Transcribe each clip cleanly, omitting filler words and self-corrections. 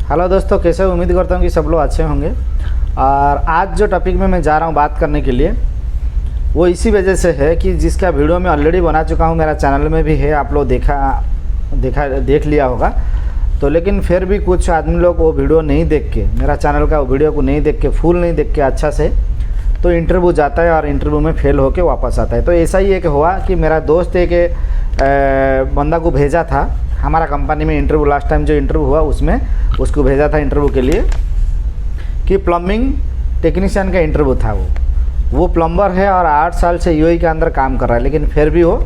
Hello दोस्तों, कैसे हो? उम्मीद करता हूँ कि सब लोग अच्छे होंगे। और आज जो टॉपिक में मैं जा रहा हूँ बात करने के लिए, वो इसी वजह से है कि जिसका वीडियो मैं ऑलरेडी बना चुका हूँ, मेरा चैनल में भी है, आप लोग देख लिया होगा। तो लेकिन फिर भी कुछ आदमी लोग वो वीडियो नहीं देख के, मेरा चैनल का वो वीडियो को नहीं देख के, फुल नहीं देख के अच्छा से, तो इंटरव्यू जाता है और इंटरव्यू में फेल होके वापस आता है। तो ऐसा ही एक हुआ कि मेरा दोस्त एक बंदा को भेजा था हमारा कंपनी में इंटरव्यू, लास्ट टाइम जो इंटरव्यू हुआ उसमें उसको भेजा था इंटरव्यू के लिए कि प्लम्बिंग टेक्नीशियन का इंटरव्यू था। वो प्लम्बर है और 8 साल से यूएई के अंदर काम कर रहा है, लेकिन फिर भी वो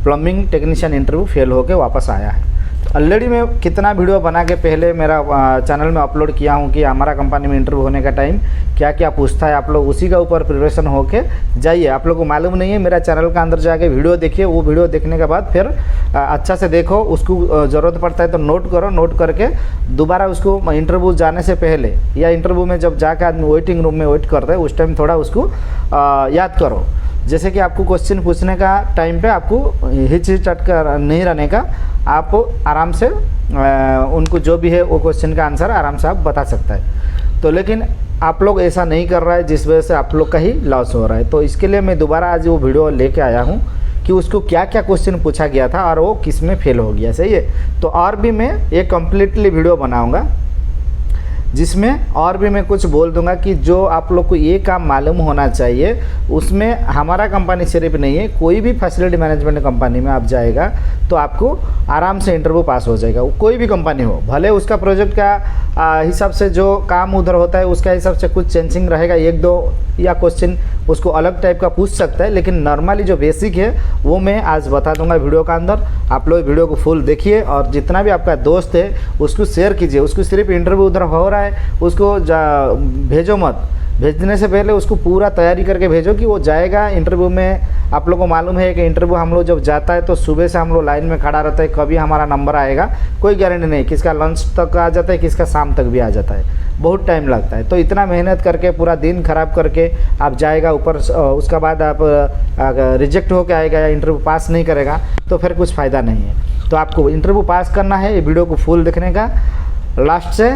प्लम्बिंग टेक्नीशियन इंटरव्यू फेल होकर वापस आया है। ऑलरेडी मैं कितना वीडियो बना के पहले मेरा चैनल में अपलोड किया हूँ कि हमारा कंपनी में इंटरव्यू होने का टाइम क्या क्या पूछता है। आप लोग उसी का ऊपर प्रिपरेशन होके जाइए। आप लोग को मालूम नहीं है, मेरा चैनल का अंदर जाके वीडियो देखिए। वो वीडियो देखने के बाद फिर अच्छा से देखो, उसको ज़रूरत पड़ता है तो नोट करो, नोट करके दोबारा उसको इंटरव्यू जाने से पहले या इंटरव्यू में जब जाकर आदमी वेटिंग रूम में वेट करते हैं उस टाइम थोड़ा उसको याद करो। जैसे कि आपको क्वेश्चन पूछने का टाइम पे आपको हिचकिचाहट कर नहीं रहने का, आप आराम से उनको जो भी है वो क्वेश्चन का आंसर आराम से आप बता सकता है। तो लेकिन आप लोग ऐसा नहीं कर रहा है, जिस वजह से आप लोग का ही लॉस हो रहा है। तो इसके लिए मैं दोबारा आज वो वीडियो लेके आया हूँ कि उसको क्या क्या क्वेश्चन पूछा गया था और वो किस में फेल हो गया। सही है। तो और भी मैं एक कम्प्लीटली वीडियो बनाऊँगा जिसमें और भी मैं कुछ बोल दूंगा कि जो आप लोग को ये काम मालूम होना चाहिए। उसमें हमारा कंपनी सिर्फ नहीं है, कोई भी फैसिलिटी मैनेजमेंट कंपनी में आप जाएगा तो आपको आराम से इंटरव्यू पास हो जाएगा। कोई भी कंपनी हो, भले उसका प्रोजेक्ट का हिसाब से जो काम उधर होता है उसका हिसाब से कुछ चेंजिंग रहेगा, 1-2 या क्वेश्चन उसको अलग टाइप का पूछ सकता है, लेकिन नॉर्मली जो बेसिक है वो मैं आज बता दूंगा वीडियो का अंदर। आप लोग वीडियो को फुल देखिए और जितना भी आपका दोस्त है उसको शेयर कीजिए। उसको सिर्फ इंटरव्यू उधर हो रहा है उसको भेजो मत, भेजने से पहले उसको पूरा तैयारी करके भेजो कि वो जाएगा इंटरव्यू में। आप लोगों को मालूम है कि इंटरव्यू हम लोग जब जाता है तो सुबह से हम लोग लाइन में खड़ा रहता है, कभी हमारा नंबर आएगा कोई गारंटी नहीं। किसका लंच तक आ जाता है, किसका शाम तक भी आ जाता है, बहुत टाइम लगता है। तो इतना मेहनत करके पूरा दिन खराब करके आप जाएगा ऊपर, उसका बाद आप रिजेक्ट होकर आएगा या इंटरव्यू पास नहीं करेगा तो फिर कुछ फ़ायदा नहीं है। तो आपको इंटरव्यू पास करना है, ये वीडियो को फुल देखने का, लास्ट से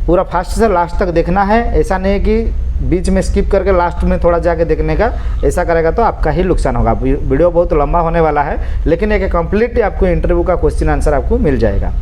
पूरा फास्ट से लास्ट तक देखना है। ऐसा नहीं है कि बीच में स्किप करके लास्ट में थोड़ा जाके देखने का, ऐसा करेगा तो आपका ही नुकसान होगा। वीडियो बहुत लंबा होने वाला है, लेकिन एक कंप्लीट आपको इंटरव्यू का क्वेश्चन आंसर आपको मिल जाएगा।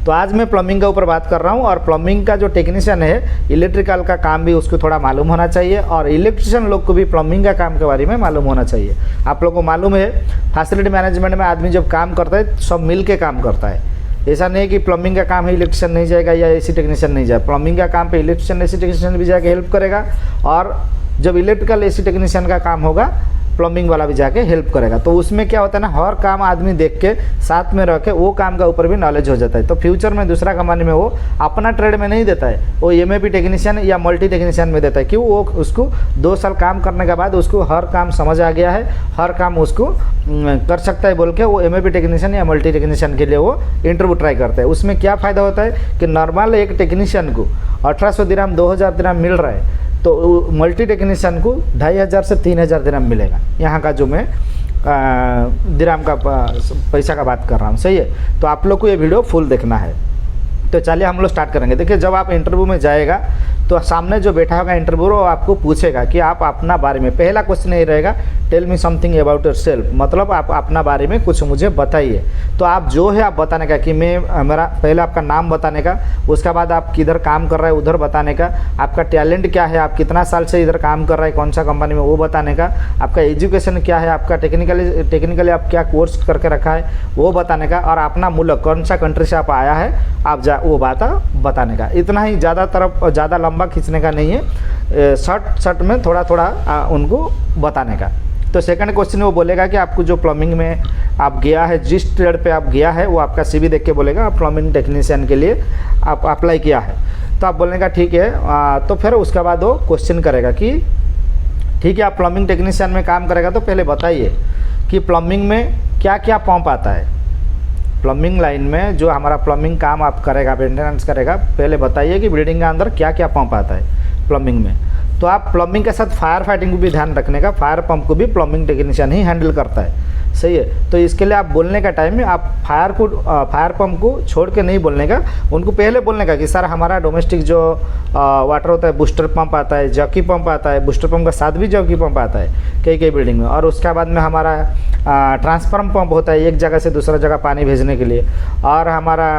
तो आज मैं प्लम्बिंग का ऊपर बात कर रहा हूँ और प्लम्बिंग का जो टेक्नीशियन है, इलेक्ट्रिकल का काम भी उसको थोड़ा मालूम होना चाहिए और इलेक्ट्रिशियन लोग को भी प्लम्बिंग का काम के बारे में मालूम होना चाहिए। आप लोग को मालूम है फैसिलिटी मैनेजमेंट में आदमी जब काम करता है सब मिल के काम करता है। ऐसा नहीं है कि प्लम्बिंग का काम है इलेक्ट्रिशियन नहीं जाएगा या एसी टेक्नीशियन नहीं जाए। प्लम्बिंग का काम पे इलेक्ट्रिशियन एसी टेक्नीशियन भी जाके हेल्प करेगा और जब इलेक्ट्रिकल एसी टेक्नीशियन का काम होगा प्लम्बिंग वाला भी जाके हेल्प करेगा। तो उसमें क्या होता है ना, हर काम आदमी देख के साथ में रह के वो काम का ऊपर भी नॉलेज हो जाता है। तो फ्यूचर में दूसरा कंपनी में वो अपना ट्रेड में नहीं देता है, वो एमएपी टेक्नीशियन या मल्टी टेक्नीशियन में देता है। क्यों? वो उसको 2 साल काम करने के बाद उसको हर काम समझ आ गया है, हर काम उसको कर सकता है बोल के वो एमएपी टेक्नीशियन या मल्टी टेक्नीशियन के लिए वो इंटरव्यू ट्राई करता है। उसमें क्या फ़ायदा होता है कि नॉर्मल एक टेक्नीशियन को 1800 दिरहम 2000 दिरहम मिल रहा है, तो मल्टी टेक्नीशियन को 2500 से 3000 दिरहम मिलेगा। यहाँ का जो मैं दिरहम का पैसा का बात कर रहा हूँ। सही है। तो आप लोग को ये वीडियो फुल देखना है। तो चलिए हम लोग स्टार्ट करेंगे। देखिए, जब आप इंटरव्यू में जाएगा तो सामने जो बैठा होगा इंटरव्यू वो आपको पूछेगा कि आप अपना बारे में, पहला क्वेश्चन यही रहेगा, tell me something about yourself, मतलब आप अपना बारे में कुछ मुझे बताइए। तो आप जो है आप बताने का कि मैं, मेरा पहले आपका नाम बताने का, उसका बाद आप किधर काम कर रहे हैं उधर बताने का, आपका टैलेंट क्या है, आप कितना साल से इधर काम कर रहे हैं, कौन सा कंपनी में वो बताने का, आपका एजुकेशन क्या है, आपका टेक्निकली आप क्या कोर्स करके रखा है वो बताने का, और अपना मुल्क कौन सा कंट्री से आप आया है आप वो बात बताने का। इतना ही, ज़्यादा लंबा खींचने का नहीं है, शॉर्ट में थोड़ा थोड़ा उनको बताने का। तो सेकंड क्वेश्चन वो बोलेगा कि आपको जो प्लम्बिंग में आप गया है, जिस ट्रेड पे आप गया है वो आपका सीवी देख के बोलेगा आप प्लम्बिंग टेक्नीशियन के लिए आप अप्लाई किया है। तो आप बोलने का ठीक है। तो फिर उसके बाद वो क्वेश्चन करेगा कि ठीक है आप प्लम्बिंग टेक्नीशियन में काम करेगा तो पहले बताइए कि प्लम्बिंग में क्या क्या पंप आता है। प्लम्बिंग लाइन में जो हमारा प्लम्बिंग काम आप करेगा, मेंटेनेंस करेगा, पहले बताइए कि बिल्डिंग के अंदर क्या क्या पंप आता है प्लम्बिंग में। तो आप प्लम्बिंग के साथ फायर फाइटिंग को भी ध्यान रखने का, फायर पंप को भी प्लम्बिंग टेक्नीशियन ही हैंडल करता है। सही है। तो इसके लिए आप बोलने का टाइम में आप फायर पंप को छोड़ के नहीं बोलने का, उनको पहले बोलने का कि सर हमारा डोमेस्टिक जो वाटर होता है बूस्टर पंप आता है, जॉकी पंप आता है, बूस्टर पंप का साथ भी जॉकी पंप आता है कई बिल्डिंग में। और उसके बाद में हमारा ट्रांसफार्म पंप होता है एक जगह से दूसरा जगह पानी भेजने के लिए। और हमारा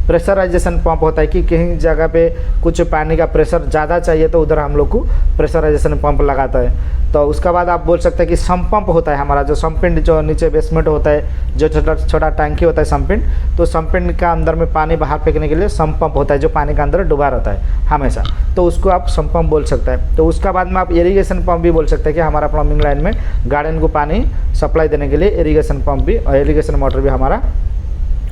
प्रेशराइजेशन पंप होता है कि कहीं जगह पे कुछ पानी का प्रेशर ज़्यादा चाहिए तो उधर हम लोग को प्रेशराइजेशन पंप लगाता है। तो उसके बाद आप बोल सकते हैं कि सम्प पंप होता है हमारा, जो सम्पिंड जो नीचे बेसमेंट होता है, जो छोटा छोटा टैंकी होता है सम्पिंड, तो सम्पिंड का अंदर में पानी बाहर फेंकने के लिए सम्प पंप होता है जो पानी का अंदर डुबा रहता है हमेशा, तो उसको आप सम्प पंप बोल सकते हैं। तो उसका बाद में आप इरीगेशन पंप भी बोल सकते हैं कि हमारा प्लम्बिंग लाइन में गार्डन को पानी सप्लाई देने के लिए इरीगेशन पंप भी और इरीगेशन मोटर भी हमारा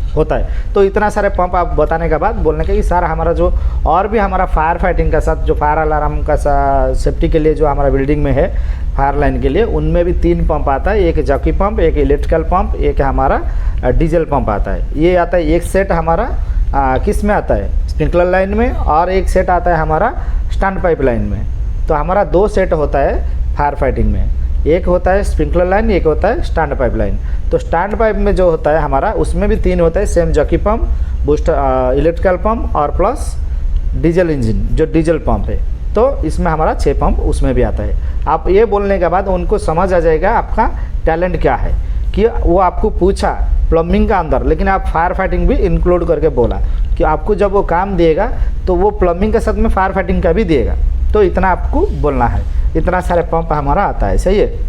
होता है। तो इतना सारे पंप आप बताने के बाद बोलने का कि सर हमारा जो और भी हमारा फायर फाइटिंग का साथ जो फायर अलार्म का सेफ्टी के लिए जो हमारा बिल्डिंग में है फायर लाइन के लिए, उनमें भी 3 पंप आता है, एक जॉकी पंप, एक इलेक्ट्रिकल पंप, एक हमारा डीजल पंप आता है। ये आता है एक सेट हमारा किस में आता है, स्प्रिंकलर लाइन में, और एक सेट आता है हमारा स्टैंड पाइप लाइन में। तो हमारा 2 सेट होता है फायर फाइटिंग में, एक होता है स्प्रिंकलर लाइन, एक होता है स्टैंड पाइप लाइन। तो स्टैंड पाइप में जो होता है हमारा उसमें भी 3 होता है, same jockey pump, booster electrical pump और प्लस डीजल इंजन जो डीजल पंप है। तो इसमें हमारा 6 पंप उसमें भी आता है। आप ये बोलने के बाद उनको समझ आ जाएगा आपका टैलेंट क्या है, कि वो आपको पूछा प्लम्बिंग का अंदर, लेकिन आप फायर फाइटिंग भी इंक्लूड करके बोला कि आपको जब वो काम देगा तो वो प्लम्बिंग के साथ में फायर फाइटिंग का भी देगा। तो इतना आपको बोलना है, इतना सारे पंप हमारा आता है, सही है।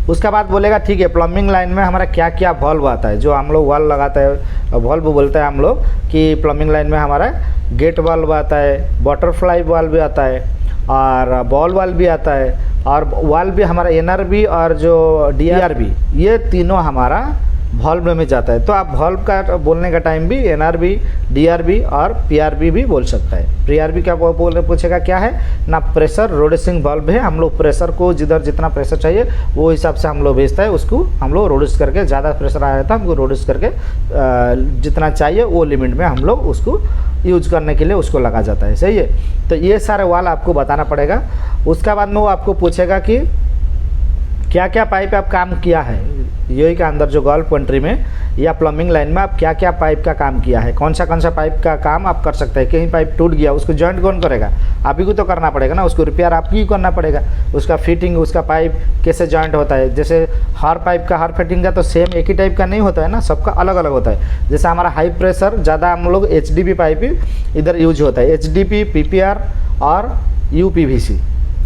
उसका बाद बोलेगा ठीक है प्लम्बिंग लाइन में हमारा क्या क्या वॉल्व आता है, जो हम लोग वाल्व लगाता है, वॉल्व बोलते हैं हम लोग कि प्लम्बिंग लाइन में हमारा गेट वाल्व आता है, बटरफ्लाई वाल्व भी आता है, और बॉल वाल्व भी आता है, और वाल्व भी हमारा एनआरबी और जो डीआरबी, ये तीनों हमारा वॉल्व में जाता है। तो आप वॉल्व का बोलने का टाइम भी एनआरबी, डीआरबी और पीआरबी भी बोल सकता है। पीआरबी क्या पूछेगा क्या है ना, प्रेशर रोडिसिंग वॉल्व है। हम लोग प्रेशर को जिधर जितना प्रेशर चाहिए वो हिसाब से हम लोग भेजता है, उसको हम लोग रोडिस करके, ज़्यादा प्रेशर आया था हमको रोडिस करके जितना चाहिए वो लिमिट में हम लोग उसको यूज करने के लिए उसको लगा जाता है, सही है। तो ये सारे वाल आपको बताना पड़ेगा। उसका बाद में वो आपको पूछेगा कि क्या क्या पाइप आप काम किया है यूएई के अंदर, जो गल्फ कंट्री में या प्लम्बिंग लाइन में आप क्या क्या पाइप का काम किया है, कौन सा पाइप का काम आप कर सकते हैं। कहीं पाइप टूट गया उसको जॉइंट कौन करेगा, आप ही को तो करना पड़ेगा ना, उसको रिपेयर आप ही करना पड़ेगा। उसका फिटिंग, उसका पाइप कैसे जॉइंट होता है, जैसे हर पाइप का हर फिटिंग का तो सेम एक ही टाइप का नहीं होता है ना, सबका अलग अलग होता है। जैसे हमारा हाई प्रेशर ज़्यादा हम लोग एचडीपी पाइप इधर यूज होता है, एचडीपी, पीपीआर और यूपीवीसी,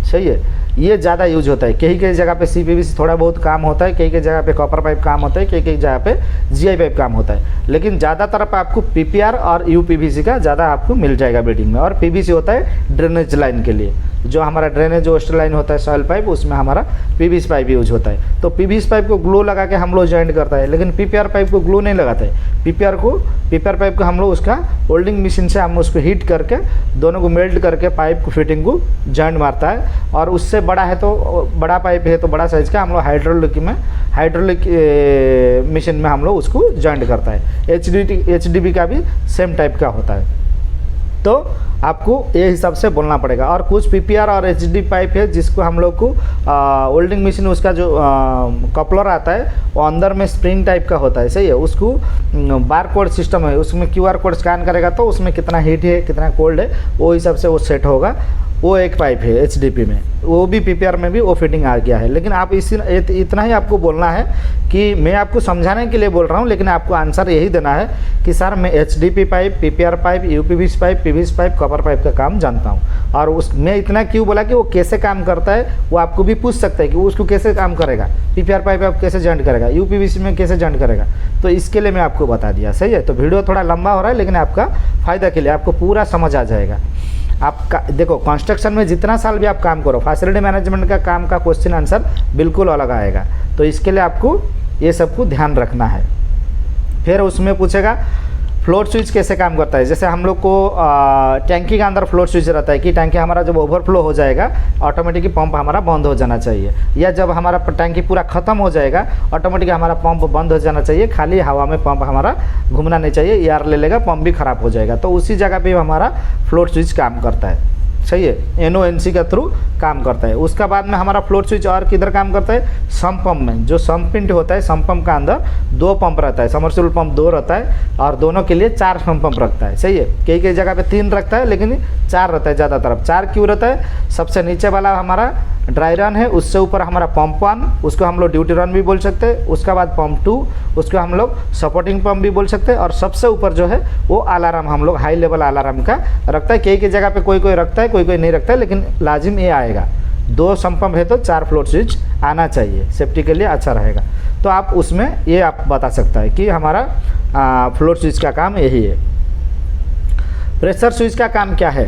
सही है, ये ज़्यादा यूज होता है। कई कई जगह पे सीपीवीसी थोड़ा बहुत काम होता है, कई कई जगह पे कॉपर पाइप काम होता है, कई कई जगह पे जीआई पाइप काम होता है। लेकिन ज़्यादातर पे आपको पीपीआर और यूपीवीसी का ज़्यादा आपको मिल जाएगा बिल्डिंग में। और पीवीसी होता है ड्रेनेज लाइन के लिए, जो हमारा ड्रेनेज वेस्ट लाइन होता है सॉइल पाइप, उसमें हमारा पीवीसी पाइप यूज होता है। तो पीवीसी पाइप को ग्लू लगा के हम लोग जॉइंट करता है, लेकिन पीपीआर पाइप को ग्लू नहीं लगाते हैं। पीपीआर पाइप को हम लोग उसका वेल्डिंग मशीन से हम उसको हीट करके दोनों को मेल्ट करके पाइप को फिटिंग को जॉइंट मारता है। और उससे बड़ा है तो बड़ा पाइप है तो बड़ा साइज का हम लोग हाइड्रोलिक मशीन में हम लोग उसको जॉइंट करता है। एचडीबी का भी सेम टाइप का होता है। तो आपको ये हिसाब से बोलना पड़ेगा। और कुछ पीपीआर और एचडी पाइप है जिसको हम लोग को वेल्डिंग मशीन, उसका जो कपलर आता है वो अंदर में स्प्रिंग टाइप का होता है, सही है। उसको बार कोड सिस्टम है, उसमें क्यूआर कोड स्कैन करेगा तो उसमें कितना हीट है कितना कोल्ड है वो हिसाब से वो सेट होगा। वो एक पाइप है एचडीपी में, वो भी पीपीआर में भी वो फिटिंग आ गया है। लेकिन आप इतना ही आपको बोलना है कि मैं आपको समझाने के लिए बोल रहा हूँ, लेकिन आपको आंसर यही देना है कि सर मैं HDP pipe, PPR pipe, UPVC pipe, PVC pipe, copper pipe का काम जानता हूँ। और मैं इतना क्यों बोला कि वो कैसे काम करता है वो आपको भी पूछ सकता है कि वो उसको कैसे काम करेगा, पीपीआर पाइप आप कैसे जॉइंट करेगा, यूपीवीसी में कैसे जॉइंट करेगा। तो इसके लिए मैं आपको बता दिया, सही है। तो वीडियो थोड़ा लंबा हो रहा है लेकिन आपका फ़ायदा के लिए, आपको पूरा समझ आ जाएगा। आपका देखो कंस्ट्रक्शन में जितना साल भी आप काम करो, फैसिलिटी मैनेजमेंट का काम का क्वेश्चन आंसर बिल्कुल अलग आएगा। तो इसके लिए आपको ये सबको ध्यान रखना है। फिर उसमें पूछेगा फ्लोट स्विच कैसे काम करता है। जैसे हम लोग को टैंकी के अंदर फ्लोट स्विच रहता है कि टैंकी हमारा जब ओवरफ्लो हो जाएगा ऑटोमेटिक पंप हमारा बंद हो जाना चाहिए, या जब हमारा टैंकी पूरा ख़त्म हो जाएगा ऑटोमेटिक हमारा पंप बंद हो जाना चाहिए। खाली हवा में पंप हमारा घूमना नहीं चाहिए, एयर ले लेगा, पंप भी ख़राब हो जाएगा। तो उसी जगह पर हमारा फ्लोट स्विच काम करता है, सही है, NONC के थ्रू काम करता है। उसका बाद में हमारा फ्लोट स्विच और किधर काम करता है, सम्प पंप में। जो सम्प पिंट होता है, सम्प पंप का अंदर 2 पंप रहता है, समरसेबल पंप 2 रहता है और दोनों के लिए 4 पंप रखता है। सही है, कई कई जगह पे 3 रखता है लेकिन 4 रहता है ज़्यादा तरफ। 4 क्यों रहता है, सबसे नीचे वाला हमारा ड्राई रन है, उससे ऊपर हमारा पंप 1, उसको हम लोग ड्यूटी रन भी बोल सकते हैं। उसके बाद पंप 2, उसको हम लोग सपोर्टिंग पंप भी बोल सकते हैं। और सबसे ऊपर जो है वो अलार्म हम लोग हाई लेवल अलार्म का रखता है। कई कई जगह पे कोई कोई रखता है, कोई कोई नहीं रखता है, लेकिन लाजिम ये आएगा। 2 सम्प पंप है तो 4 फ्लोट स्विच आना चाहिए, सेफ्टी के लिए अच्छा रहेगा। तो आप उसमें ये आप बता सकता है कि हमारा फ्लोट स्विच का काम यही है। प्रेशर स्विच का काम क्या है,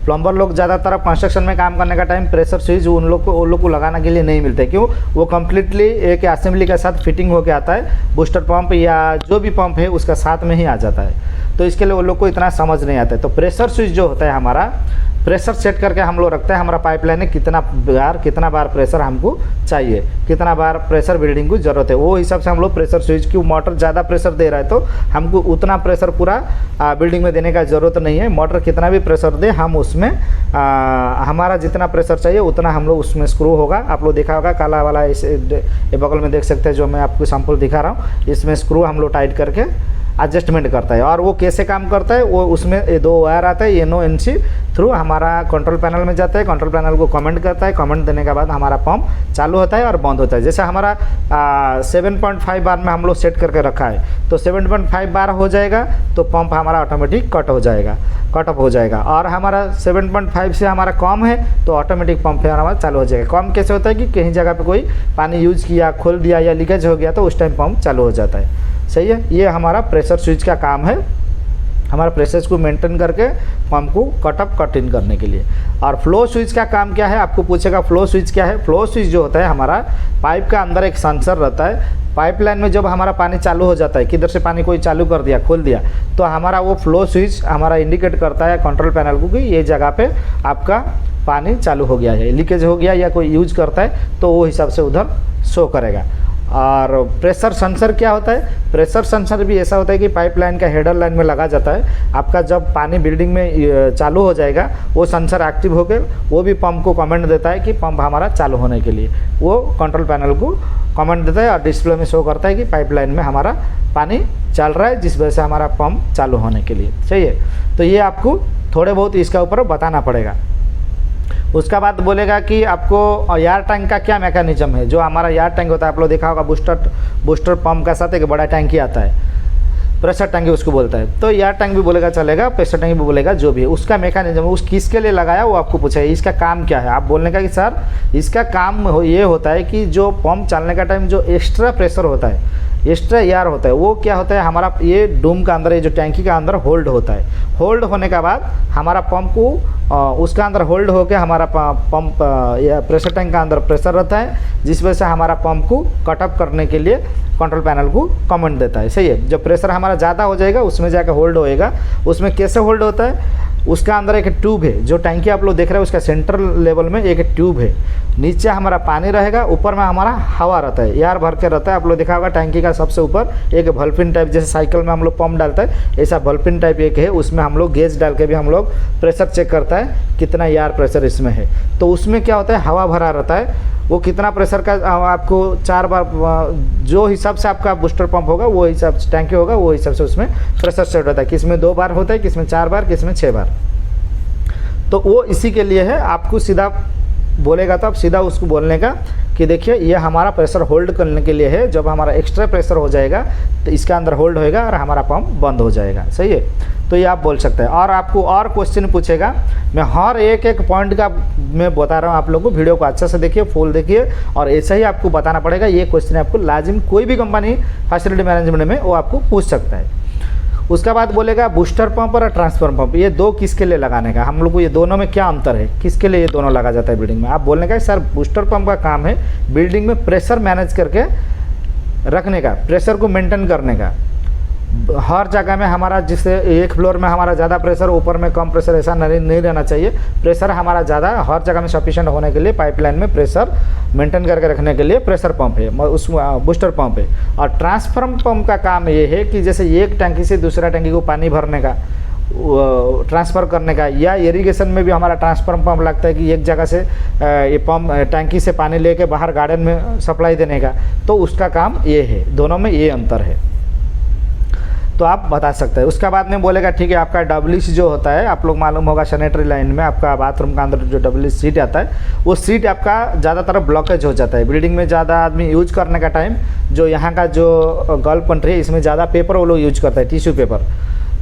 प्लम्बर लोग ज़्यादातर कंस्ट्रक्शन में काम करने का टाइम प्रेशर स्विच उन लोग को लगाना के लिए नहीं मिलते। क्यों, वो कम्प्लीटली एक असेंबली के साथ फिटिंग होके आता है। बूस्टर पंप या जो भी पंप है उसका साथ में ही आ जाता है, तो इसके लिए वो लोग को इतना समझ नहीं आता है। तो प्रेशर स्विच जो होता है हमारा, प्रेशर सेट करके हम लोग रखते हैं हमारा पाइपलाइन में कितना बार प्रेशर हमको चाहिए, कितना बार प्रेशर बिल्डिंग को ज़रूरत है, वो हिसाब से हम लोग प्रेशर स्विच की। मोटर ज़्यादा प्रेशर दे रहा है तो हमको उतना प्रेशर पूरा बिल्डिंग में देने का ज़रूरत नहीं है। मोटर कितना भी प्रेशर दे, हम उसमें हमारा जितना प्रेशर चाहिए उतना हम लोग उसमें स्क्रू होगा। आप लोग देखा होगा काला वाला इस बगल में देख सकते हैं, जो मैं आपको सैंपल दिखा रहा हूँ, इसमें स्क्रू हम लोग टाइट करके एडजस्टमेंट करता है। और वो कैसे काम करता है, वो उसमें 2 वायर आता है, NONC थ्रू हमारा कंट्रोल पैनल में जाता है। कंट्रोल पैनल को कमेंट करता है, कमेंट देने के बाद हमारा पंप चालू होता है और बंद होता है। जैसे हमारा 7.5 बार में हम लोग सेट करके रखा है, तो 7.5 बार हो जाएगा तो पंप हमारा ऑटोमेटिक कट ऑफ हो जाएगा। और हमारा 7.5 से हमारा कम है तो ऑटोमेटिक पंप हमारा चालू हो जाएगा। कम कैसे होता है कि कहीं जगह पे कोई पानी यूज किया, खोल दिया या लीकेज हो गया तो उस टाइम पंप चालू हो जाता है। सही है, ये हमारा प्रेशर स्विच का काम है, हमारा प्रेशर को मेंटेन करके पंप को कट इन करने के लिए। और फ्लो स्विच का काम क्या है, आपको पूछेगा फ्लो स्विच क्या है। फ्लो स्विच जो होता है हमारा पाइप का अंदर एक सेंसर रहता है। पाइपलाइन में जब हमारा पानी चालू हो जाता है, किधर से पानी कोई चालू कर दिया, खोल दिया, तो हमारा वो फ्लो स्विच हमारा इंडिकेट करता है कंट्रोल पैनल को कि ये जगह पे आपका पानी चालू हो गया है, लीकेज हो गया या कोई यूज करता है तो वो हिसाब से उधर शो करेगा। और प्रेशर सेंसर क्या होता है, प्रेशर सेंसर भी ऐसा होता है कि पाइपलाइन का हेडर लाइन में लगा जाता है। आपका जब पानी बिल्डिंग में चालू हो जाएगा वो सेंसर एक्टिव होकर वो भी पंप को कमेंट देता है कि पंप हमारा चालू होने के लिए, वो कंट्रोल पैनल को कमेंट देता है और डिस्प्ले में शो करता है कि पाइपलाइन में हमारा पानी चल रहा है, जिस वजह से हमारा पंप चालू होने के लिए। सही है, तो ये आपको थोड़े बहुत इसका ऊपर बताना पड़ेगा। उसका बाद बोलेगा कि आपको एयर टैंक का क्या मैकेनिज्म है। जो हमारा एयर टैंक होता है, आप लोग देखा होगा बूस्टर पंप का साथ एक बड़ा टैंकी आता है, प्रेशर टैंकी उसको बोलता है। तो एयर टैंक भी बोलेगा चलेगा, प्रेशर टैंक भी बोलेगा, जो भी है उसका मैकेनिज्म उस किसके लिए लगाया वो आपको पूछा है, इसका काम क्या है। आप बोलने का कि सर इसका काम ये होता है कि जो पंप चलने का टाइम जो एक्स्ट्रा प्रेशर होता है, एक्स्ट्रा एयर होता है, वो क्या होता है हमारा ये डूम का अंदर, ये जो टैंकी का अंदर होल्ड होता है। होल्ड होने के बाद हमारा पंप को उसका अंदर होल्ड होकर हमारा पंप या प्रेशर टैंक का अंदर प्रेशर रहता है, जिस वजह से हमारा पंप को कट ऑफ करने के लिए कंट्रोल पैनल को कमांड देता है। सही है, जब प्रेशर हमारा ज़्यादा हो जाएगा उसमें जाकर होल्ड होएगा। उसमें कैसे होल्ड होता है, उसका अंदर एक ट्यूब है, जो टैंकी आप लोग देख रहे हैं उसका सेंटर लेवल में एक ट्यूब है। नीचे हमारा पानी रहेगा, ऊपर में हमारा हवा रहता है, एयर भर के रहता है। आप लोग देखा होगा टैंकी का सबसे ऊपर एक बल्फिन टाइप, जैसे साइकिल में हम लोग पंप डालता है ऐसा बल्फिन टाइप एक है, उसमें हम लोग गेज डाल के भी हम लोग प्रेशर चेक करता है कितना एयर प्रेशर इसमें है। तो उसमें क्या होता है, हवा भरा रहता है, वो कितना प्रेशर का आपको 4 बार जो हिसाब से आपका बूस्टर पंप होगा वो हिसाब से टैंकी होगा, वो हिसाब से उसमें प्रेशर सेट होता है। किस में 2 बार होता है, किस में 4 बार, किस में 6 बार। तो वो इसी के लिए है, आपको सीधा बोलेगा तो आप सीधा उसको बोलने का कि देखिए ये हमारा प्रेशर होल्ड करने के लिए है। जब हमारा एक्स्ट्रा प्रेशर हो जाएगा तो इसका अंदर होल्ड होएगा और हमारा पंप बंद हो जाएगा। सही है, तो ये आप बोल सकते हैं। और आपको और क्वेश्चन पूछेगा, मैं हर एक पॉइंट का मैं बता रहा हूँ आप लोगों को। वीडियो को अच्छा से देखिए, फुल देखिए, और ऐसा ही आपको बताना पड़ेगा। ये क्वेश्चन आपको लाजिम कोई भी कंपनी फैसिलिटी मैनेजमेंट में वो आपको पूछ सकता है। उसका बाद बोलेगा बूस्टर पंप और ट्रांसफर पंप, ये दो किसके लिए लगाने का, हम लोग को ये दोनों में क्या अंतर है, किसके लिए ये दोनों लगा जाता है बिल्डिंग में। आप बोलने का सर बूस्टर पंप का काम है बिल्डिंग में प्रेशर मैनेज करके रखने का, प्रेशर को मेंटेन करने का। हर जगह में हमारा जिससे एक फ्लोर में हमारा ज़्यादा प्रेशर, ऊपर में कम प्रेशर, ऐसा नहीं रहना चाहिए। प्रेशर हमारा ज़्यादा हर जगह में सफिशिएंट होने के लिए पाइपलाइन में प्रेशर मेंटेन करके रखने के लिए प्रेशर पंप है, उस बूस्टर पंप है। और ट्रांसफर पंप का काम ये है कि जैसे एक टंकी से दूसरा टंकी को पानी भरने का, ट्रांसफ़र करने का, या इरिगेशन में भी हमारा ट्रांसफर पंप लगता है कि एक जगह से ये पंप टैंकी से पानी लेके बाहर गार्डन में सप्लाई देने का, तो उसका काम ये है, दोनों में ये अंतर है। तो आप बता सकते हैं। उसका बाद में बोलेगा ठीक है आपका डब्ल्यूसी जो होता है, आप लोग मालूम होगा सैनिटरी लाइन में आपका बाथरूम का अंदर जो डब्ल्यूसी सीट आता है, वो सीट आपका ज़्यादातर ब्लॉकेज हो जाता है। बिल्डिंग में ज़्यादा आदमी यूज करने का टाइम, जो यहाँ का जो गल्फ कंट्री है इसमें ज़्यादा पेपर वो लोग यूज करता है, टिश्यू पेपर,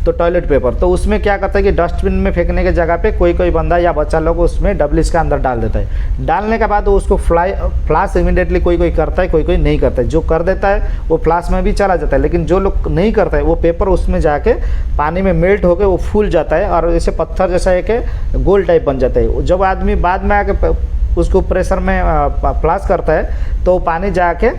तो टॉयलेट पेपर, तो उसमें क्या करता है कि डस्टबिन में फेंकने के जगह पे कोई कोई बंदा या बच्चा लोग उसमें डब्ल्यूसी का अंदर डाल देता है। डालने के बाद उसको फ्लाश इमीडिएटली कोई कोई करता है, कोई कोई नहीं करता है। जो कर देता है वो फ्लाश में भी चला जाता है, लेकिन जो लोग नहीं करता है वो पेपर उसमें जाके पानी में मेल्ट होकर वो फूल जाता है और जैसे पत्थर जैसा एक गोल टाइप बन जाता है। जब आदमी बाद में आके उसको प्रेशर में फ्लाश करता है तो पानी जाके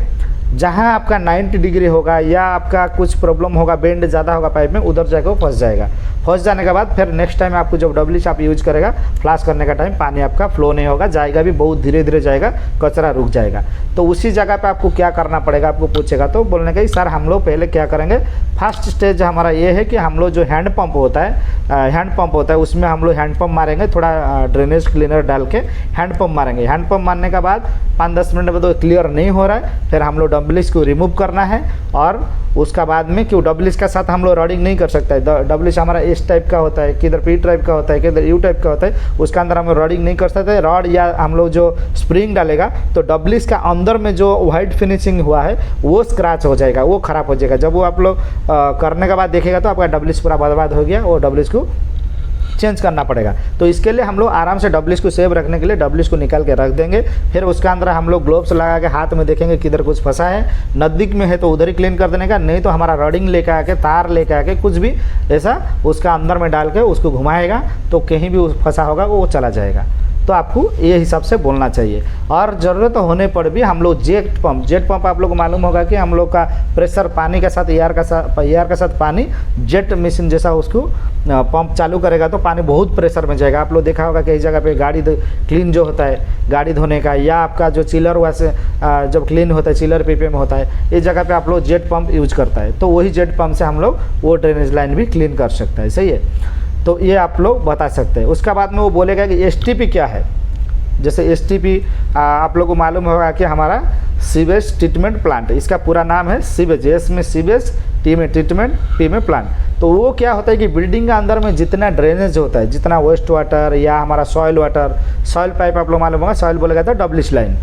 जहाँ आपका 90 डिग्री होगा या आपका कुछ प्रॉब्लम होगा, बेंड ज़्यादा होगा पाइप में, उधर जाके वो फंस जाएगा। फंस जाने के बाद फिर नेक्स्ट टाइम आपको जब डब्ल्यूसी आप यूज करेगा, फ्लाश करने का टाइम पानी आपका फ्लो नहीं होगा, जाएगा भी बहुत धीरे धीरे जाएगा, कचरा रुक जाएगा। तो उसी जगह पे आपको क्या करना पड़ेगा, आपको पूछेगा तो बोलने का सर हम लोग पहले क्या करेंगे, फर्स्ट स्टेज हमारा ये है कि हम लोग जो हैंड पंप होता है उसमें हम लोग हैंड पंप मारेंगे, थोड़ा ड्रेनेज क्लीनर डाल के हैंड पंप मारेंगे। हैंड पंप मारने के बाद 5-10 मिनट में तो क्लियर नहीं हो रहा है, फिर हम लोग डब्ल्यूसी को रिमूव करना है। और उसका बाद में क्यों डब्ल्यूसी के साथ हम लोग रॉडिंग नहीं कर सकते हैं। डब्ल्यूसी हमारा इस टाइप का होता है, किधर पी टाइप का होता है, किधर यू टाइप का होता है, उसका अंदर हम रॉडिंग नहीं कर सकते। रॉड या हम लोग जो स्प्रिंग डालेगा तो डब्ल्यूसी का अंदर में जो वाइट फिनिशिंग हुआ है वो स्क्रैच हो जाएगा, वो खराब हो जाएगा। जब वो आप लोग करने के बाद देखेगा तो आपका डब्ल्यूसी पूरा बर्बाद हो गया, वो डब्ल्यूसी को चेंज करना पड़ेगा। तो इसके लिए हम लोग आराम से डब्ल्यूसी को सेव रखने के लिए डब्ल्यूसी को निकाल के रख देंगे। फिर उसके अंदर हम लोग ग्लोव्स लगा के हाथ में देखेंगे किधर कुछ फंसा है, नज़दीक में है तो उधर ही क्लीन कर देने का, नहीं तो हमारा रॉडिंग लेके आके, तार लेके आके, कुछ भी ऐसा उसका अंदर में डाल के उसको घुमाएगा तो कहीं भी फंसा होगा वो चला जाएगा। तो आपको ये हिसाब से बोलना चाहिए। और ज़रूरत होने पर भी हम लोग जेट पंप आप लोग को मालूम होगा कि हम लोग का प्रेशर पानी के साथ एयर के साथ पानी जेट मशीन जैसा उसको पंप चालू करेगा तो पानी बहुत प्रेशर में जाएगा। आप लोग देखा होगा कई जगह पे गाड़ी क्लीन जो होता है गाड़ी धोने का, या आपका जो चिलर वैसे जब क्लीन होता है चिलर पीपे में होता है, इस जगह पे आप लोग जेट पंप यूज करता है, तो वही जेट पंप से हम लोग वो ड्रेनेज लाइन भी क्लीन कर सकते हैं। सही है, तो ये आप लोग बता सकते हैं। उसका बाद में वो बोलेगा कि एसटीपी क्या है। जैसे एसटीपी आप लोगों को मालूम होगा कि हमारा सीवेज ट्रीटमेंट प्लांट, इसका पूरा नाम है सीवेज, एस में सीवेज, टी में ट्रीटमेंट, पी में प्लांट। तो वो क्या होता है कि बिल्डिंग के अंदर में जितना ड्रेनेज होता है, जितना वेस्ट वाटर या हमारा सॉइल वाटर, सॉइल पाइप आप लोग मालूम होगा, सॉइल बोलेगा तो डब्ल्यूसी लाइन,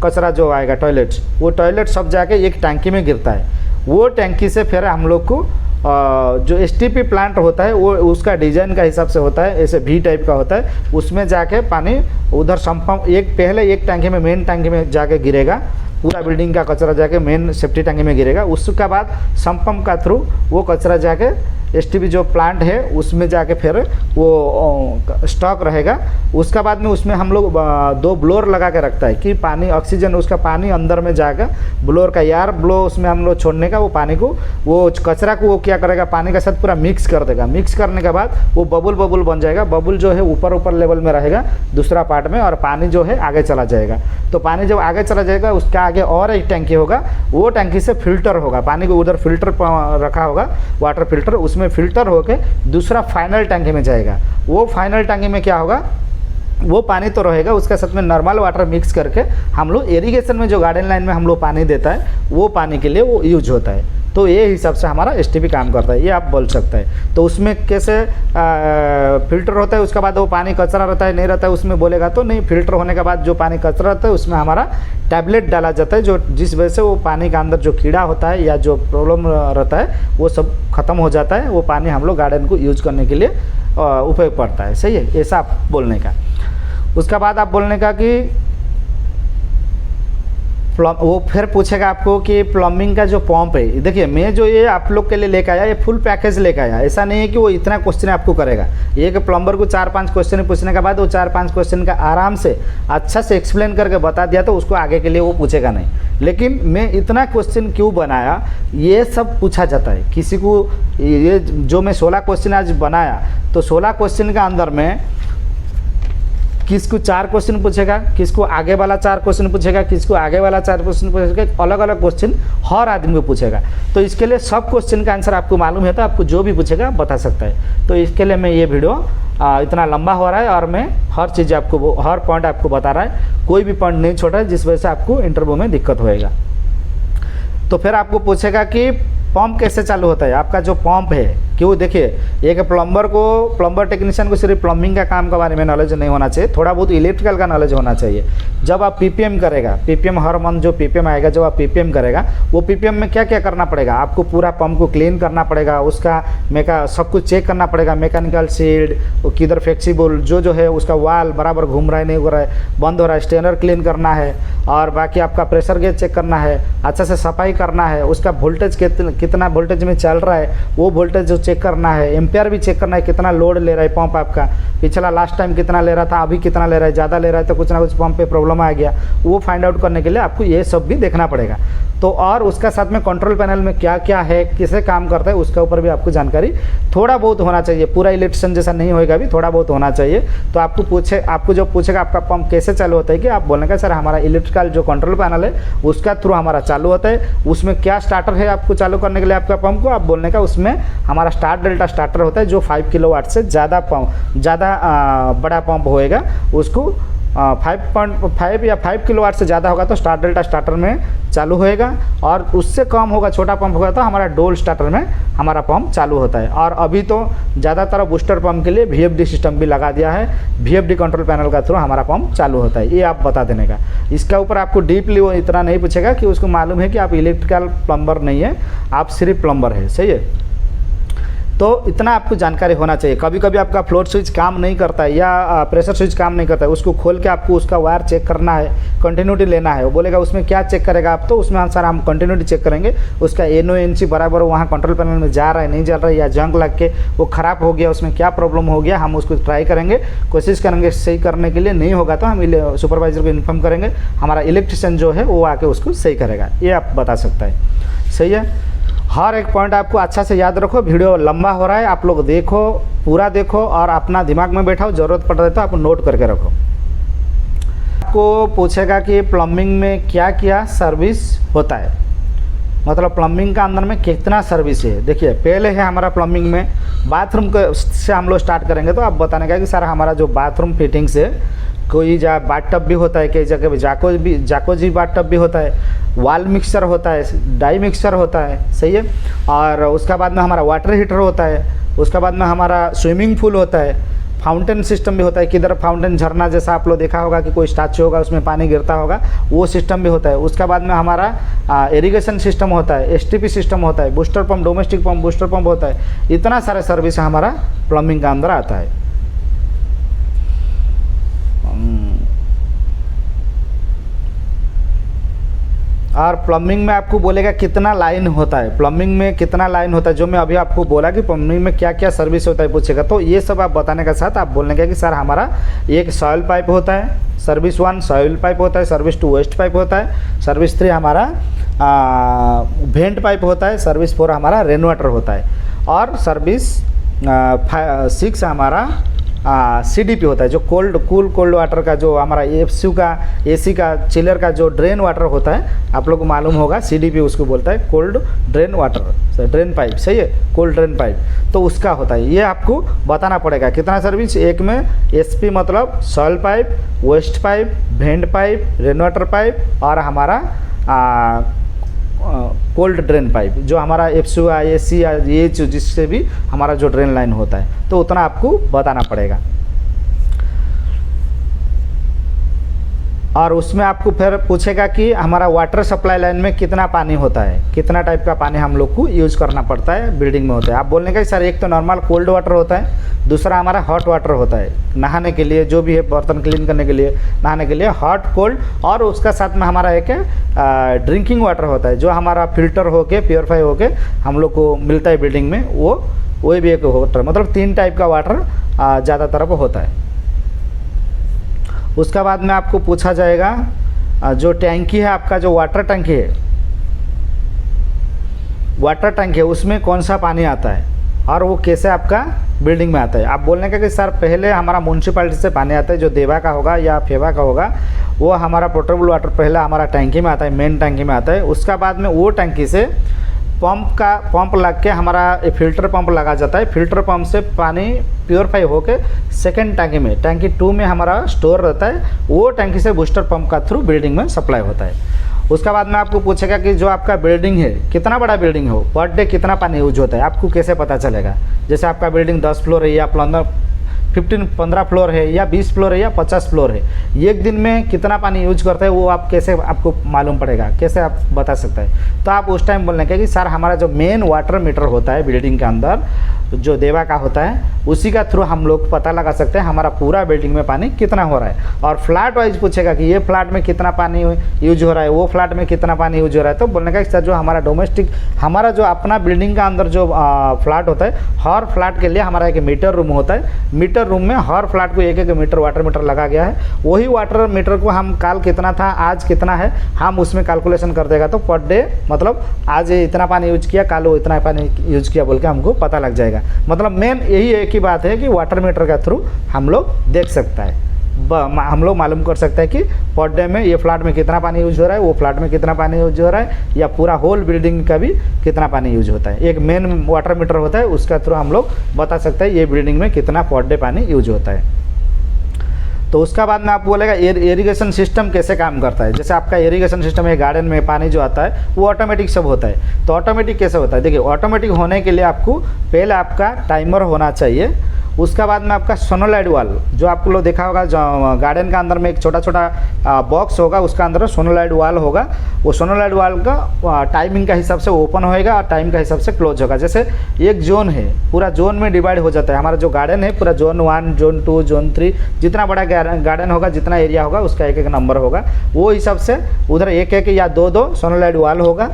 कचरा जो आएगा टॉयलेट, वो टॉयलेट सब जाके एक टैंकी में गिरता है। वो टैंकी से फिर हम लोग को जो एसटीपी प्लांट होता है वो उसका डिजाइन का हिसाब से होता है, ऐसे भी टाइप का होता है, उसमें जाके पानी उधर संपम्प पहले एक टैंकी में, मेन टैंकी में जाके गिरेगा, पूरा बिल्डिंग का कचरा जाके मेन सेफ्टी टैंकी में गिरेगा। उसके बाद संपम्प का थ्रू वो कचरा जाके एसटीपी जो प्लांट है उसमें जाके फिर वो स्टॉक रहेगा। उसका बाद में उसमें हम लोग 2 ब्लोअर लगा के रखता है कि पानी ऑक्सीजन उसका पानी अंदर में जाकर ब्लोअर का एयर ब्लो उसमें हम लोग छोड़ने का, वो पानी को, वो कचरा को वो क्या करेगा पानी के साथ पूरा मिक्स कर देगा। मिक्स करने के बाद वो बबुल बन जाएगा। बबुल जो है ऊपर लेवल में रहेगा दूसरा पार्ट में, और पानी जो है आगे चला जाएगा। तो पानी जब आगे चला जाएगा उसका आगे और एक टैंकी होगा, वो टैंकी से फिल्टर होगा, पानी को उधर फिल्टर रखा होगा, वाटर फिल्टर, उसमें फिल्टर होके दूसरा फाइनल टैंकी में जाएगा। वो फाइनल टैंकी में क्या होगा, वो पानी तो रहेगा, उसके साथ में नॉर्मल वाटर मिक्स करके हम लोग इरिगेशन में जो गार्डन लाइन में हम लोग पानी देता है वो पानी के लिए वो यूज होता है। तो ये हिसाब से हमारा एसटीपी काम करता है, ये आप बोल सकते हैं। तो उसमें कैसे फिल्टर होता है, उसके बाद वो पानी कचरा रहता है नहीं रहता है, उसमें बोलेगा तो नहीं। फिल्टर होने के बाद जो पानी कचरा रहता है उसमें हमारा टैबलेट डाला जाता है, जो जिस वजह से वो पानी के अंदर जो कीड़ा होता है या जो प्रॉब्लम रहता है वो सब खत्म हो जाता है। वो पानी हम लोग गार्डन को यूज करने के लिए उपयोग पड़ता है। सही है, ऐसा आप बोलने का। उसका बाद आप बोलने का कि वो फिर पूछेगा आपको कि प्लम्बिंग का जो पंप है, देखिए मैं जो ये आप लोग के लिए लेकर आया ये फुल पैकेज लेकर आया। ऐसा नहीं है कि वो इतना क्वेश्चन आपको करेगा। एक प्लम्बर को 4-5 क्वेश्चन पूछने के बाद वो 4-5 क्वेश्चन का आराम से अच्छा से एक्सप्लेन करके बता दिया तो उसको आगे के लिए वो पूछेगा नहीं। लेकिन मैं इतना क्वेश्चन क्यों बनाया, ये सब पूछा जाता है किसी को। ये जो मैं 16 क्वेश्चन आज बनाया तो 16 क्वेश्चन के अंदर में किसको 4 क्वेश्चन पूछेगा, किसको आगे वाला 4 क्वेश्चन पूछेगा, किसको आगे वाला 4 क्वेश्चन पूछेगा, अलग अलग क्वेश्चन हर आदमी को पूछेगा। तो इसके लिए सब क्वेश्चन का आंसर आपको मालूम है तो आपको जो भी पूछेगा बता सकता है। तो इसके लिए मैं ये वीडियो इतना लंबा हो रहा है और मैं हर चीज़ आपको, हर पॉइंट आपको बता रहा है, कोई भी पॉइंट नहीं छोड़ रहा है जिस वजह से आपको इंटरव्यू में दिक्कत होएगा। तो फिर आपको पूछेगा कि पंप कैसे चालू होता है। आपका जो पंप है, क्यों देखिए, एक प्लम्बर टेक्नीशियन को सिर्फ प्लम्बिंग का काम के बारे में नॉलेज नहीं होना चाहिए, थोड़ा बहुत इलेक्ट्रिकल का नॉलेज होना चाहिए। जब आप पीपीएम करेगा, पीपीएम हर मंथ जो पीपीएम आएगा, जब आप पीपीएम करेगा, वो पीपीएम में क्या क्या करना पड़ेगा, आपको पूरा पंप को क्लीन करना पड़ेगा, उसका सब कुछ चेक करना पड़ेगा, मैकेनिकल सील्ड, वो किधर फ्लेक्सिबल जो है, उसका वाल बराबर घूम रहा है नहीं हो रहा है, बंद हो रहा है, स्टेनर क्लीन करना है, और बाकी आपका प्रेशर गेज चेक करना है, अच्छा से सफाई करना है, उसका वोल्टेज कितना वोल्टेज में चल रहा है वो वोल्टेज जो चेक करना है, एम्पेयर भी चेक करना है, कितना लोड ले रहा है पंप आपका, पिछला लास्ट टाइम कितना ले रहा था, अभी कितना ले रहा है, ज़्यादा ले रहा है तो कुछ ना कुछ पंप पे प्रॉब्लम आ गया, वो फाइंड आउट करने के लिए आपको ये सब भी देखना पड़ेगा। तो और उसका साथ में कंट्रोल पैनल में क्या क्या है, किसे काम करता है, उसके ऊपर भी आपको जानकारी थोड़ा बहुत होना चाहिए। पूरा इलेक्ट्रिशियन जैसा नहीं होएगा, भी थोड़ा बहुत होना चाहिए। तो आपको जो पूछेगा आपका पंप कैसे चालू होता है, कि आप बोलने का सर हमारा इलेक्ट्रिकल जो कंट्रोल पैनल है उसका थ्रू हमारा चालू होता है, उसमें क्या स्टार्टर है आपको चालू करने के लिए आपका पंप को, आप बोलने का उसमें हमारा स्टार डेल्टा स्टार्टर होता है जो 5 किलोवाट से ज़्यादा बड़ा पंप होएगा, उसको 5.5 या 5 किलोवाट से ज़्यादा होगा तो स्टार डेल्टा स्टार्टर में चालू होएगा, और उससे कम होगा, छोटा पंप होगा तो हमारा डोल स्टार्टर में हमारा पंप चालू होता है। और अभी तो ज़्यादातर बूस्टर पंप के लिए VFD सिस्टम भी लगा दिया है, VFD कंट्रोल पैनल का थ्रू हमारा पंप चालू होता है। ये आप बता देने का। इसका ऊपर आपको डीपली वो इतना नहीं पूछेगा कि उसको मालूम है कि आप इलेक्ट्रिकल प्लम्बर नहीं है, आप सिर्फ प्लम्बर है, सही है। तो इतना आपको जानकारी होना चाहिए। कभी कभी आपका फ्लोट स्विच काम नहीं करता है या प्रेशर स्विच काम नहीं करता है, उसको खोल के आपको उसका वायर चेक करना है, कंटिन्यूटी लेना है। वो बोलेगा उसमें क्या चेक करेगा आप, तो उसमें सर हम कंटिन्यूटी चेक करेंगे, उसका NONC बराबर वहाँ कंट्रोल पैनल में जा रहा है नहीं जा रहा है, या जंग लग के वो ख़राब हो गया, उसमें क्या प्रॉब्लम हो गया, हम उसको ट्राई करेंगे, कोशिश करेंगे सही करने के लिए। नहीं होगा तो हम सुपरवाइजर को इन्फॉर्म करेंगे, हमारा इलेक्ट्रिशियन जो है वो आके उसको सही करेगा। ये आप बता सकता है, सही है। हर एक पॉइंट आपको अच्छा से याद रखो। वीडियो लंबा हो रहा है, आप लोग देखो, पूरा देखो और अपना दिमाग में बैठाओ, ज़रूरत पड़ रही तो आप नोट करके रखो। आपको पूछेगा कि प्लम्बिंग में क्या क्या सर्विस होता है, मतलब प्लम्बिंग का अंदर में कितना सर्विस है। देखिए पहले है हमारा प्लम्बिंग में बाथरूम से हम लोग स्टार्ट करेंगे, तो आप बताने का कि सर हमारा जो बाथरूम फिटिंग्स है, कोई बाथ टब भी होता है, कई जगह पे जाकोजी बाथ टब भी होता है, वाल मिक्सर होता है, डाई मिक्सर होता है, सही है। और उसका बाद में हमारा वाटर हीटर होता है, उसका बाद में हमारा स्विमिंग पूल होता है, फाउंटेन सिस्टम भी होता है, किधर फाउंटेन झरना जैसा आप लोग देखा होगा कि कोई स्टैचू होगा उसमें पानी गिरता होगा, वो सिस्टम भी होता है। उसका बाद में हमारा इरिगेशन सिस्टम होता है, STP सिस्टम होता है, booster pump, domestic pump, booster pump होता है। इतना सारा सर्विस हमारा प्लम्बिंग का अंदर आता है। और प्लम्बिंग में आपको बोलेगा कितना लाइन होता है, प्लम्बिंग में कितना लाइन होता है, जो मैं अभी आपको बोला कि प्लम्बिंग में क्या क्या सर्विस होता है पूछेगा, तो ये सब आप बताने के साथ आप बोलने का कि सर हमारा एक सॉइल पाइप होता है, सर्विस 1 सॉइल पाइप होता है, सर्विस 2 वेस्ट पाइप होता है, सर्विस 3 हमारा वेंट पाइप होता है, सर्विस 4 हमारा रेन वाटर होता है, और सर्विस 6 हमारा CDP होता है, जो कोल्ड वाटर का, जो हमारा FCU का, AC का, चिलर का जो ड्रेन वाटर होता है, आप लोग को मालूम होगा CDP उसको बोलता है, cold drain water, drain pipe, सही है, कोल्ड ड्रेन पाइप, तो उसका होता है। ये आपको बताना पड़ेगा कितना सर्विस। एक में SP मतलब soil pipe, waste pipe, vent pipe, rain water pipe, और हमारा कोल्ड ड्रेन पाइप, जो हमारा FCU AC ये जिससे भी हमारा जो ड्रेन लाइन होता है, तो उतना आपको बताना पड़ेगा। और उसमें आपको फिर पूछेगा कि हमारा वाटर सप्लाई लाइन में कितना पानी होता है, कितना टाइप का पानी हम लोग को यूज़ करना पड़ता है बिल्डिंग में होता है। आप बोलने का सर एक तो नॉर्मल कोल्ड वाटर होता है, दूसरा हमारा हॉट वाटर होता है, नहाने के लिए, जो भी है बर्तन क्लीन करने के लिए, नहाने के लिए हॉट कोल्ड, और उसका साथ में हमारा एक ड्रिंकिंग वाटर होता है, जो हमारा फिल्टर होके प्योरीफाई होके हम लोग को मिलता है बिल्डिंग में, वो भी एक वाटर, मतलब 3 टाइप का वाटर ज़्यादातर होता है। उसका बाद में आपको पूछा जाएगा जो टैंकी है आपका, जो वाटर टैंकी है, उसमें कौन सा पानी आता है और वो कैसे आपका बिल्डिंग में आता है। आप बोलने का कि सर पहले हमारा म्यूनसिपालिटी से पानी आता है, जो देवा का होगा या फेवा का होगा, वो हमारा पोर्टेबल वाटर पहले हमारा टैंकी में आता है, मेन टैंकी में आता है। उसका बाद में वो टैंकी से पंप लग के हमारा फिल्टर पंप लगा जाता है। फिल्टर पंप से पानी प्योरीफाई होके सेकेंड टैंकी में, टैंकी 2 में हमारा स्टोर रहता है। वो टैंकी से बूस्टर पंप का थ्रू बिल्डिंग में सप्लाई होता है। उसका बाद में आपको पूछेगा कि जो आपका बिल्डिंग है कितना बड़ा बिल्डिंग हो, पर डे कितना पानी यूज होता है, आपको कैसे पता चलेगा। जैसे आपका बिल्डिंग 10 फ्लोर है या 15 फ्लोर है या 20 फ्लोर है या 50 फ्लोर है, एक दिन में कितना पानी यूज करता है वो आप कैसे आपको मालूम पड़ेगा, कैसे आप बता सकते हैं। तो आप उस टाइम बोलने का कि सर हमारा जो मेन वाटर मीटर होता है बिल्डिंग के अंदर, जो देवा का होता है, उसी का थ्रू हम लोग पता लगा सकते हैं हमारा पूरा बिल्डिंग में पानी कितना हो रहा है। और फ्लैट वाइज पूछेगा कि ये फ्लैट में कितना पानी यूज हो रहा है, वो फ्लैट में कितना पानी यूज हो रहा है। तो बोलने का सर जो हमारा डोमेस्टिक, हमारा जो अपना बिल्डिंग का अंदर जो फ्लैट होता है, हर फ्लैट के लिए हमारा एक मीटर रूम होता है। मीटर रूम में हर फ्लैट को एक मीटर वाटर मीटर लगा गया है। वही वाटर मीटर को हम कल कितना था, आज कितना है, हम उसमें कैलकुलेशन कर देगा। तो पर डे मतलब आज इतना पानी यूज किया, कल वो इतना पानी यूज किया बोल के हमको पता लग जाएगा। मतलब मेन यही एक ही बात है कि वाटर मीटर का थ्रू हम लोग देख सकता है, हम लोग मालूम कर सकते हैं कि पर डे में ये फ्लैट में कितना पानी यूज हो रहा है, वो फ्लैट में कितना पानी यूज हो रहा है, या पूरा होल बिल्डिंग का भी कितना पानी यूज होता है। एक मेन वाटर मीटर होता है, उसका थ्रू हम लोग बता सकते हैं ये बिल्डिंग में कितना पर डे पानी यूज होता है। तो उसका बाद में आप बोलेगा इरिगेशन सिस्टम कैसे काम करता है। जैसे आपका इरिगेशन सिस्टम है, गार्डन में पानी जो आता है वो ऑटोमेटिक सब होता है। तो ऑटोमेटिक कैसे होता है, देखिए ऑटोमेटिक होने के लिए आपको पहले आपका टाइमर होना चाहिए। उसका बाद में आपका सोनोलाइट वाल, जो आप लोग देखा होगा, जो गार्डन का अंदर में एक छोटा छोटा बॉक्स होगा, उसका अंदर सोनोलाइट वाल होगा। वो सोनोलाइट वाल का टाइमिंग का हिसाब से ओपन होएगा और टाइम का हिसाब से क्लोज होगा। जैसे एक जोन है, पूरा जोन में डिवाइड हो जाता है। हमारा जो गार्डन है पूरा जोन 1, जोन 2, जोन 3, जितना बड़ा गार्डन होगा, जितना एरिया होगा, उसका एक एक नंबर होगा। वो हिसाब से उधर एक एक या दो सोनोलाइट वाल होगा।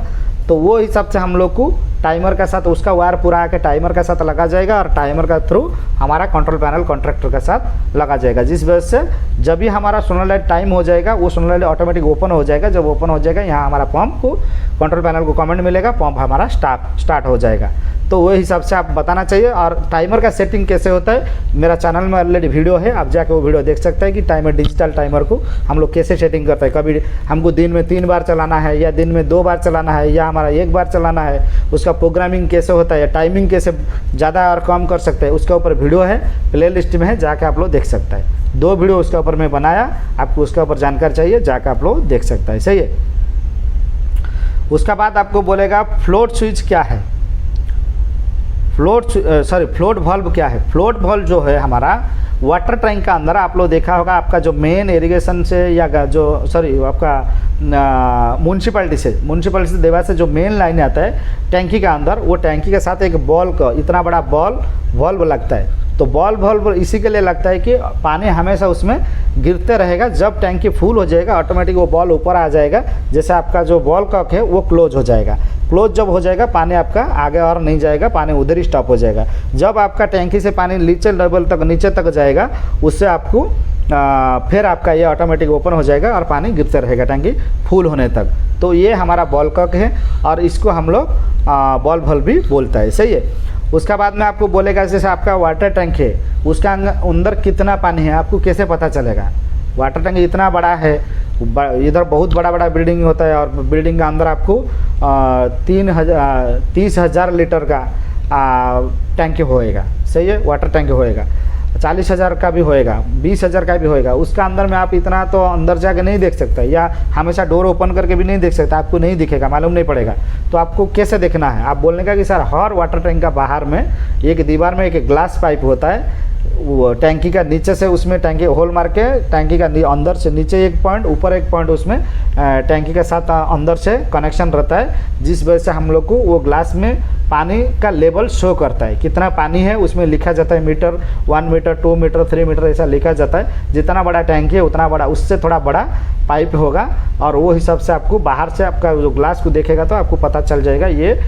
तो वो हिसाब से हम लोग को टाइमर का साथ उसका वायर पूरा आके टाइमर का साथ लगा जाएगा और टाइमर का थ्रू हमारा कंट्रोल पैनल कॉन्ट्रैक्टर के साथ लगा जाएगा। जिस वजह से जब भी हमारा सोनोलाइट टाइम हो जाएगा, वो सोनोलाइट ऑटोमेटिक ओपन हो जाएगा। जब ओपन हो जाएगा, यहाँ हमारा पंप को कंट्रोल पैनल को कमांड मिलेगा, पंप हमारा स्टार्ट हो जाएगा। तो वो हिसाब से आप बताना चाहिए। और टाइमर का सेटिंग कैसे होता है, मेरा चैनल में ऑलरेडी वीडियो है, आप जाके वो वीडियो देख सकते हैं कि टाइमर, डिजिटल टाइमर को हम लोग कैसे सेटिंग करते हैं। कभी हमको दिन में 3 बार चलाना है, या दिन में 2 बार चलाना है, या हमारा 1 बार चलाना है, उसका प्रोग्रामिंग कैसे होता है, टाइमिंग कैसे ज़्यादा और कम कर सकते हैं, उसके ऊपर वीडियो है, प्ले लिस्ट में है, जाके आप लोग देख सकते हैं। 2 वीडियो उसके ऊपर मैं बनाया, आपको उसके ऊपर जानकारी चाहिए, जाकर आप लोग देख सकते हैं। सही है। उसका बाद आपको बोलेगा फ्लोट स्विच क्या है, फ्लोट वाल्व क्या है। फ्लोट वाल्व जो है हमारा वाटर टैंक का अंदर, आप लोग देखा होगा, आपका जो मेन इरिगेशन से या जो आपका म्यूनसिपालिटी से देवा से जो मेन लाइन आता है टैंकी का अंदर, वो टैंकी के साथ एक बॉल का इतना बड़ा बॉल वाल्व लगता है। तो बॉल वाल्व इसी के लिए लगता है कि पानी हमेशा उसमें गिरते रहेगा। जब टैंकी फुल हो जाएगा, ऑटोमेटिक वो बॉल ऊपर आ जाएगा। जैसे आपका जो बॉल कॉक है वो क्लोज हो जाएगा। क्लोज जब हो जाएगा, पानी आपका आगे और नहीं जाएगा, पानी उधर ही स्टॉप हो जाएगा। जब आपका टैंकी से पानी नीचे लेवल तक, नीचे तक जाएगा, उससे आपको फिर आपका ये ऑटोमेटिक ओपन हो जाएगा और पानी गिरते रहेगा टैंकी फुल होने तक। तो ये हमारा बॉल कॉक है और इसको हम लोग बॉल वाल्व भी बोलता है। सही है। उसका बाद में आपको बोलेगा जैसे आपका वाटर टैंक है, उसका अंदर कितना पानी है, आपको कैसे पता चलेगा। वाटर टैंक इतना बड़ा है, इधर बहुत बड़ा बड़ा बिल्डिंग होता है और बिल्डिंग के अंदर आपको 30,000 लीटर का टैंक होएगा। सही है। वाटर टैंक होएगा, 40,000 का भी होएगा, 20,000 का भी होएगा। उसका अंदर में आप इतना तो अंदर जाके नहीं देख सकते, या हमेशा डोर ओपन करके भी नहीं देख सकते, आपको नहीं दिखेगा, मालूम नहीं पड़ेगा। तो आपको कैसे देखना है, आप बोलने का कि सर हर वाटर टैंक का बाहर में एक दीवार में एक ग्लास पाइप होता है, वो टैंकी का नीचे से उसमें टैंकी होल मार के टैंकी का अंदर से नीचे एक पॉइंट, ऊपर एक पॉइंट, उसमें टैंकी के साथ अंदर से कनेक्शन रहता है। जिस वजह से हम लोग को वो ग्लास में पानी का लेवल शो करता है, कितना पानी है उसमें लिखा जाता है। मीटर, 1 मीटर, 2 मीटर, 3 मीटर ऐसा लिखा जाता है। जितना बड़ा टैंकी है उतना बड़ा, उससे थोड़ा बड़ा पाइप होगा और वो हिसाब से आपको बाहर से आपका जो ग्लास को देखेगा तो आपको पता चल जाएगा ये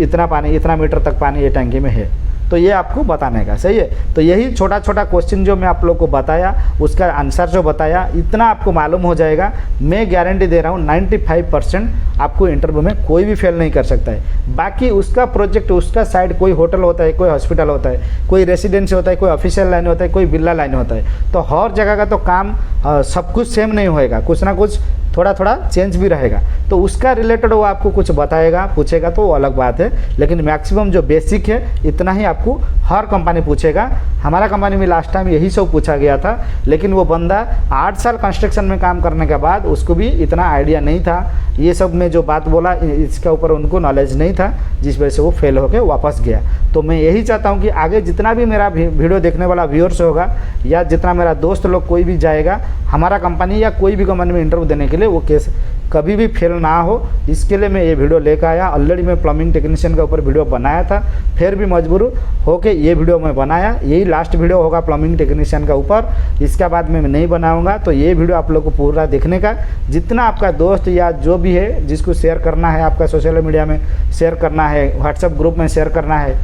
इतना पानी, इतना मीटर तक पानी ये टैंकी में है। तो ये आपको बताने का, सही है। तो यही छोटा छोटा क्वेश्चन जो मैं आप लोग को बताया, उसका आंसर जो बताया, इतना आपको मालूम हो जाएगा। मैं गारंटी दे रहा हूँ 95% आपको इंटरव्यू में कोई भी फेल नहीं कर सकता है। बाकी उसका प्रोजेक्ट, उसका साइड, कोई होटल होता है, कोई हॉस्पिटल होता है, कोई रेसिडेंसी होता है, कोई ऑफिशियल लाइन होता है, कोई बिल्ला लाइन होता है। तो हर जगह का तो काम सब कुछ सेम नहीं होएगा, कुछ ना कुछ थोड़ा थोड़ा चेंज भी रहेगा। तो उसका रिलेटेड वो आपको कुछ बताएगा, पूछेगा तो वो अलग बात है, लेकिन मैक्सिमम जो बेसिक है इतना ही आपको हर कंपनी पूछेगा। हमारा कंपनी में लास्ट टाइम यही सब पूछा गया था, लेकिन वो बंदा 8 साल कंस्ट्रक्शन में काम करने के बाद उसको भी इतना आइडिया नहीं था, ये सब में जो बात बोला इसके ऊपर उनको नॉलेज नहीं था, जिस वजह से वो फेल होकर वापस गया। तो मैं यही चाहता हूँ कि आगे जितना भी मेरा वीडियो देखने वाला व्यूअर्स होगा, या जितना मेरा दोस्त लोग कोई भी जाएगा हमारा कंपनी या कोई भी कंपनी में इंटरव्यू देने के लिए, वो केस कभी भी फेल ना हो, इसके लिए मैं ये वीडियो लेकर आया। ऑलरेडी मैं प्लम्बिंग टेक्नीशियन के ऊपर वीडियो बनाया था, फिर भी मजबूर होके ये वीडियो मैं बनाया। यही लास्ट वीडियो होगा प्लम्बिंग टेक्नीशियन का ऊपर, इसके बाद मैं नहीं बनाऊंगा। तो ये वीडियो आप लोग को पूरा देखने का, जितना आपका दोस्त या जो भी है जिसको शेयर करना है, आपका सोशल मीडिया में शेयर करना है, व्हाट्सएप ग्रुप में शेयर करना है,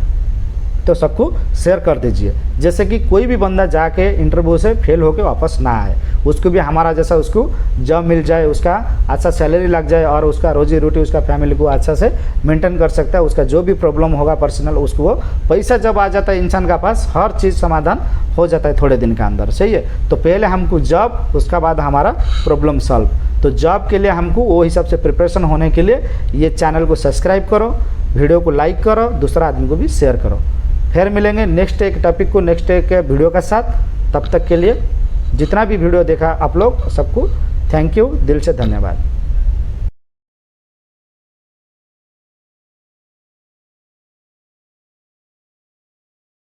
तो सबको शेयर कर दीजिए, जैसे कि कोई भी बंदा जाके इंटरव्यू से फेल होके वापस ना आए, उसको भी हमारा जैसा उसको जॉब मिल जाए, उसका अच्छा सैलरी लग जाए और उसका रोजी रोटी, उसका फैमिली को अच्छा से मेंटेन कर सकता है। उसका जो भी प्रॉब्लम होगा पर्सनल, उसको वो पैसा जब आ जाता है इंसान का पास, हर चीज़ समाधान हो जाता है थोड़े दिन के अंदर, सही है। तो पहले हमको जॉब, उसका बाद हमारा प्रॉब्लम सॉल्व। तो जॉब के लिए हमको वो हिसाब से प्रिपरेशन होने के लिए ये चैनल को सब्सक्राइब करो, वीडियो को लाइक करो, दूसरा आदमी को भी शेयर करो। फिर मिलेंगे नेक्स्ट एक टॉपिक को, नेक्स्ट एक वीडियो के साथ। तब तक के लिए जितना भी वीडियो देखा आप लोग, सबको थैंक यू, दिल से धन्यवाद।